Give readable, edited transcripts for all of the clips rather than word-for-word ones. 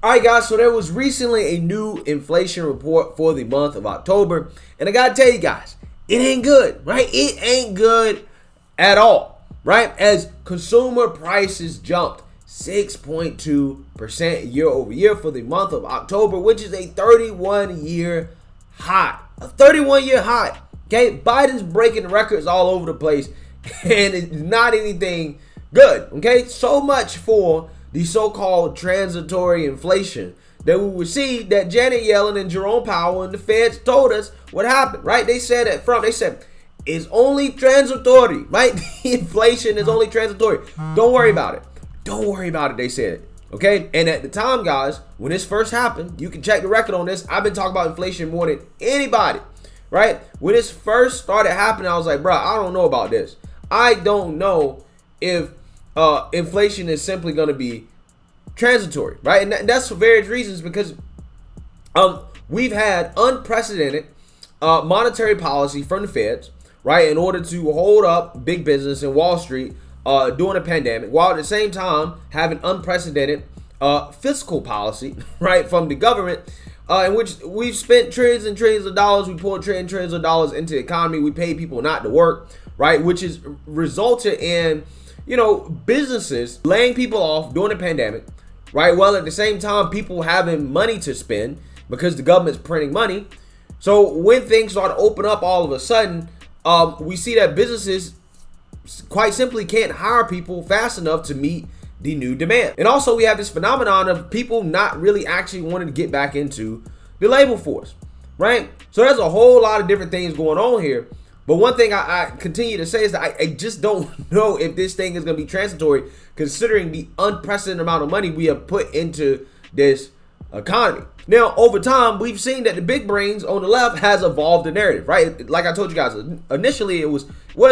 All right, guys, so there was recently a new inflation report for the month of October, and I gotta tell you guys, it ain't good, right? It ain't good at all, right? As consumer prices jumped 6.2% year over year for the month of October, which is a 31-year high. A 31-year high, okay? Biden's breaking records all over the place, and it's not anything good, okay? So much for the so-called transitory inflation that we would see that Janet Yellen and Jerome Powell and the Feds told us what happened, right? They said it from, they said, it's only transitory, right? The inflation is only transitory. Don't worry about it. Don't worry about it, they said, okay? And at the time, guys, when this first happened, you can check the record on this. I've been talking about inflation more than anybody, right? When this first started happening, I was like, bro, I don't know about this. I don't know if inflation is simply going to be transitory, right? And that's for various reasons, because we've had unprecedented monetary policy from the Feds, right, in order to hold up big business and Wall Street during a pandemic, while at the same time having unprecedented fiscal policy, right, from the government, in which we've spent trillions and trillions of dollars. We poured trillions of dollars into the economy. We paid people not to work, right, which has resulted in, businesses laying people off during the pandemic, right? Well, at the same time, people having money to spend because the government's printing money. So when things start to open up all of a sudden, we see that businesses quite simply can't hire people fast enough to meet the new demand. And also we have this phenomenon of people not really actually wanting to get back into the labor force, right? So there's a whole lot of different things going on here. But one thing I continue to say is that I just don't know if this thing is going to be transitory, considering the unprecedented amount of money we have put into this economy. Now, over time, we've seen that the big brains on the left has evolved the narrative, right? Like I told you guys, initially it was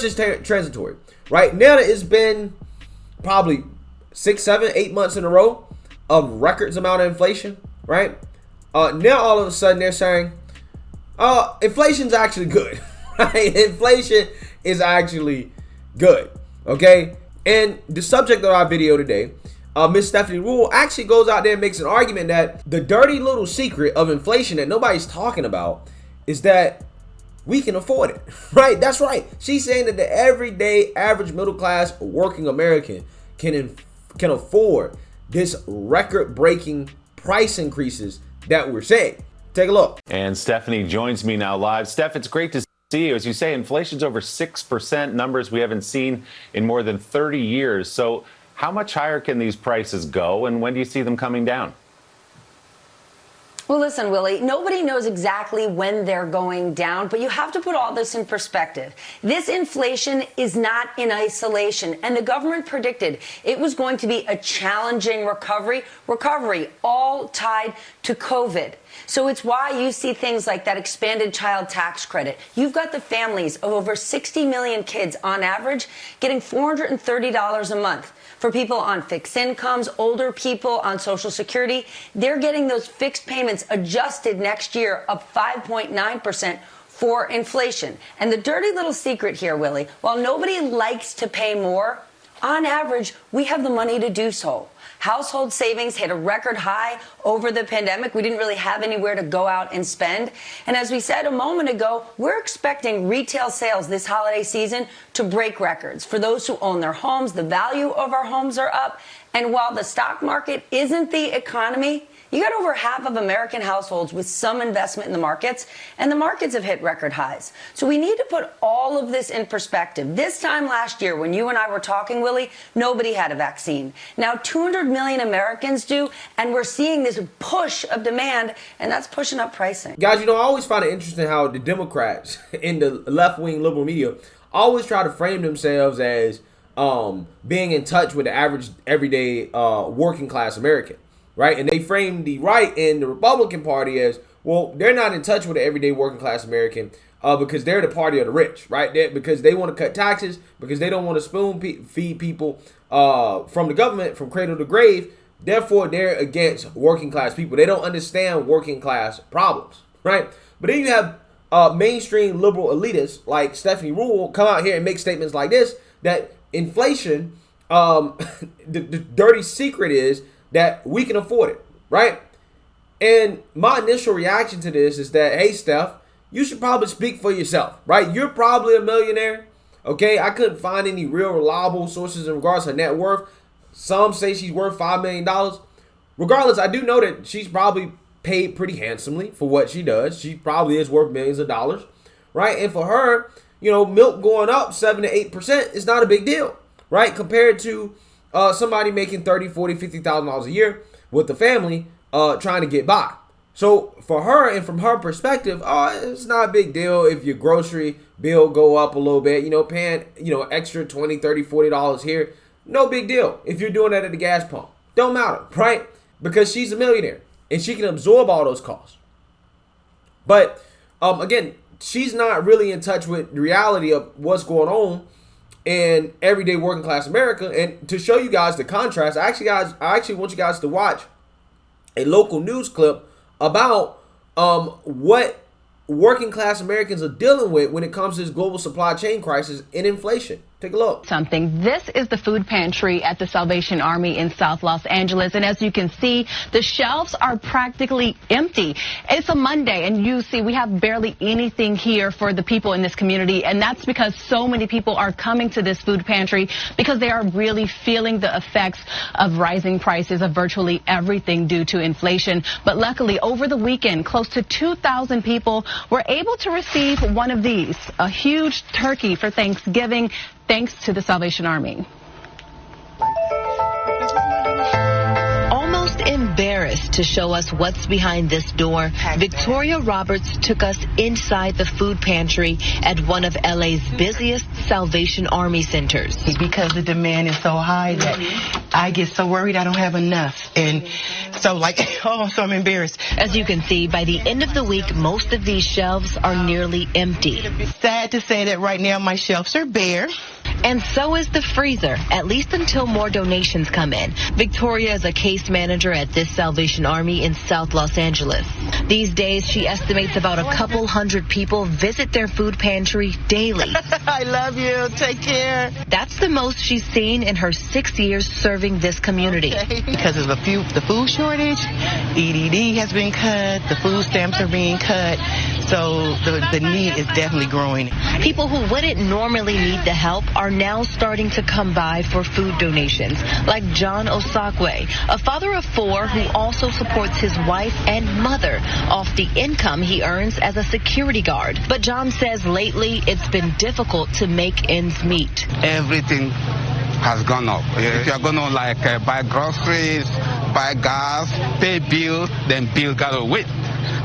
just transitory, right? Now it's been probably 6, 7, 8 months in a row of records amount of inflation, right? Now all of a sudden they're saying, inflation's actually good. Right? Inflation is actually good, okay? And the subject of our video today, Miss Stephanie Ruhle, actually goes out there and makes an argument that the dirty little secret of inflation that nobody's talking about is that we can afford it, right? That's right. She's saying that the everyday average middle class working American can afford this record-breaking price increases that we're seeing. Take a look. And Stephanie joins me now live. Steph, it's great to see you. As you say, inflation's over 6%, numbers we haven't seen in more than 30 years. So how much higher can these prices go, and when do you see them coming down? Well, listen, Willie, nobody knows exactly when they're going down, but you have to put all this in perspective. This inflation is not in isolation, and the government predicted it was going to be a challenging recovery, all tied to COVID. So it's why you see things like that expanded child tax credit. You've got the families of over 60 million kids on average getting $430 a month. For people on fixed incomes, older people on Social Security, they're getting those fixed payments adjusted next year up 5.9% for inflation. And the dirty little secret here, Willie, while nobody likes to pay more, on average, we have the money to do so. Household savings hit a record high over the pandemic. We didn't really have anywhere to go out and spend. And as we said a moment ago, we're expecting retail sales this holiday season to break records. For those who own their homes, the value of our homes are up. And while the stock market isn't the economy, you got over half of American households with some investment in the markets, and the markets have hit record highs. So we need to put all of this in perspective. This time last year, when you and I were talking, Willie, nobody had a vaccine. Now 200 million Americans do, and we're seeing this push of demand, and that's pushing up pricing. Guys, I always find it interesting how the Democrats in the left-wing liberal media always try to frame themselves as being in touch with the average, everyday working class American. Right? And they frame the right and the Republican Party as, well, they're not in touch with the everyday working class American because they're the party of the rich, right? Because they want to cut taxes, because they don't want to spoon feed people from the government from cradle to grave. Therefore, they're against working class people. They don't understand working class problems, right? But then you have mainstream liberal elitists like Stephanie Ruhle come out here and make statements like this, that inflation, the dirty secret is that we can afford it. right? And my initial reaction to this is that, hey, Steph, you should probably speak for yourself, right? You're probably a millionaire, okay? I couldn't find any real reliable sources in regards to her net worth. Some say she's worth $5 million. Regardless, I do know that she's probably paid pretty handsomely for what she does. She probably is worth millions of dollars, right? And for her, you know, milk going up 7 to 8% is not a big deal, right? Compared to somebody making $30, $40, $50,000 a year with the family trying to get by. So for her and from her perspective, it's not a big deal if your grocery bill go up a little bit, you know, paying, you know, extra $20, $30, $40 here. No big deal if you're doing that at the gas pump. Don't matter, right? Because she's a millionaire and she can absorb all those costs. But again, she's not really in touch with the reality of what's going on in everyday working class America. And to show you guys the contrast, I actually want you guys to watch a local news clip about what working class Americans are dealing with when it comes to this global supply chain crisis and inflation. Take a look. This is the food pantry at the Salvation Army in South Los Angeles. And as you can see, the shelves are practically empty. It's a Monday, and you see we have barely anything here for the people in this community. And that's because so many people are coming to this food pantry because they are really feeling the effects of rising prices of virtually everything due to inflation. But luckily, over the weekend, close to 2,000 people were able to receive one of these, a huge turkey for Thanksgiving, thanks to the Salvation Army. Almost embarrassed to show us what's behind this door, Victoria Roberts took us inside the food pantry at one of LA's busiest Salvation Army centers. Because the demand is so high that I get so worried I don't have enough. And so so I'm embarrassed. As you can see, by the end of the week, most of these shelves are nearly empty. Sad to say that right now my shelves are bare. And so is the freezer, at least until more donations come in. Victoria is a case manager at this Salvation Army in South Los Angeles. These days, she estimates about a couple hundred people visit their food pantry daily. I love you. Take care. That's the most she's seen in her 6 years serving this community. Okay. Because of the food shortage, EDD has been cut, the food stamps are being cut, so the need is definitely growing. People who wouldn't normally need the help are now starting to come by for food donations, like John Osakwe, a father of 4 who also supports his wife and mother off the income he earns as a security guard. But John says lately it's been difficult to make ends meet. Everything has gone up. If you're going to buy groceries, buy gas, pay bill, then bill gotta wait.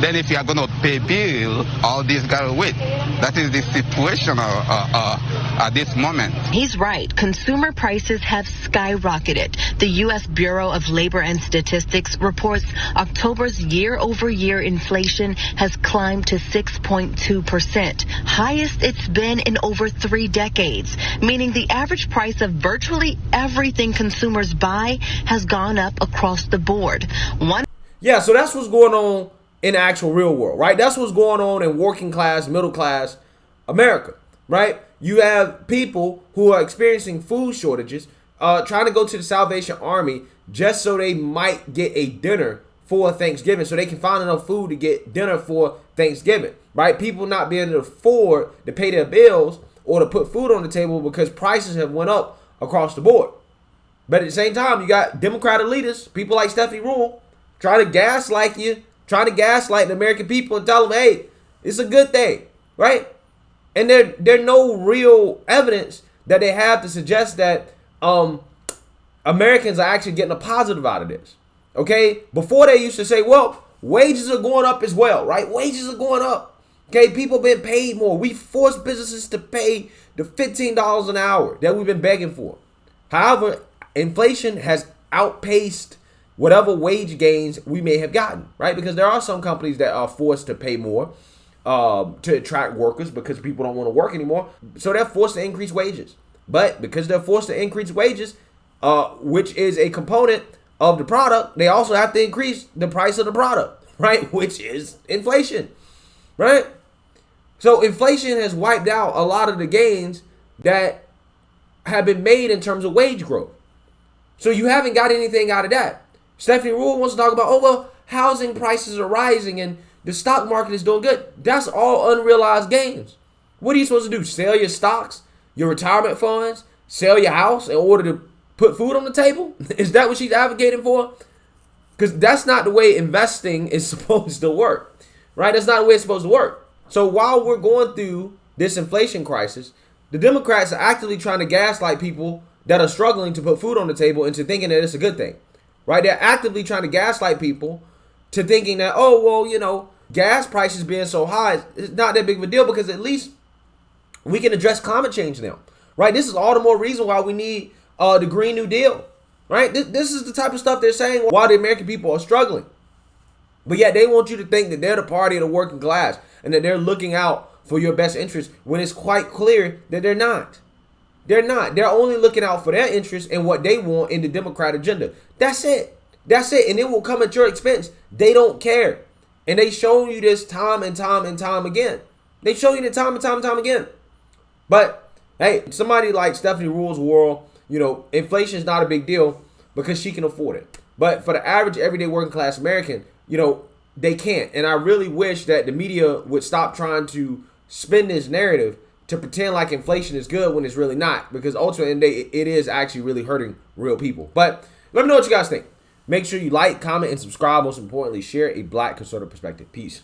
Then if you are going to pay bill, all this gotta wait. That is the situation at this moment. He's right. Consumer prices have skyrocketed. The U.S. Bureau of Labor and Statistics reports October's year-over-year inflation has climbed to 6.2%, highest it's been in over 3 decades, meaning the average price of virtually everything consumers buy has gone up across the board. Yeah, so that's what's going on in the actual real world, right? That's what's going on in working class, middle class America, right? You have people who are experiencing food shortages, trying to go to the Salvation Army just so they might get a dinner for Thanksgiving, so they can find enough food to get dinner for Thanksgiving, right? People not being able to afford to pay their bills or to put food on the table because prices have went up across the board. But at the same time, you got Democrat elitists, people like Stephanie Ruhle, trying to gaslight you, trying to gaslight the American people and tell them, hey, it's a good thing, right? And there's no real evidence that they have to suggest that Americans are actually getting a positive out of this, okay? Before they used to say, well, wages are going up as well, right? Wages are going up, okay? People been paid more. We force businesses to pay the $15 an hour that we've been begging for. However, inflation has outpaced whatever wage gains we may have gotten, right? Because there are some companies that are forced to pay more to attract workers because people don't want to work anymore. So they're forced to increase wages. But because they're forced to increase wages, which is a component of the product, they also have to increase the price of the product, right? Which is inflation, right? So inflation has wiped out a lot of the gains that have been made in terms of wage growth. So you haven't got anything out of that. Stephanie Ruhle wants to talk about, oh, well, housing prices are rising and the stock market is doing good. That's all unrealized gains. What are you supposed to do? Sell your stocks, your retirement funds, sell your house in order to put food on the table? Is that what she's advocating for? Because that's not the way investing is supposed to work, right? That's not the way it's supposed to work. So while we're going through this inflation crisis, the Democrats are actively trying to gaslight people that are struggling to put food on the table into thinking that it's a good thing, right? They're actively trying to gaslight people to thinking that, oh, well, you know, gas prices being so high, it's not that big of a deal because at least we can address climate change now, right? This is all the more reason why we need the Green New Deal, right? This is the type of stuff they're saying while the American people are struggling. But yet they want you to think that they're the party of the working class and that they're looking out for your best interest when it's quite clear that they're not. They're not. They're only looking out for their interests and what they want in the Democrat agenda. That's it. That's it. And it will come at your expense. They don't care. And they show you this time and time and time again. They show you it time and time and time again. But, hey, somebody like Stephanie Ruhle's world, you know, inflation is not a big deal because she can afford it. But for the average everyday working class American, you know, they can't. And I really wish that the media would stop trying to spin this narrative to pretend like inflation is good when it's really not. Because ultimately, it is actually really hurting real people. But let me know what you guys think. Make sure you like, comment, and subscribe. Most importantly, share a Black conservative perspective. Peace.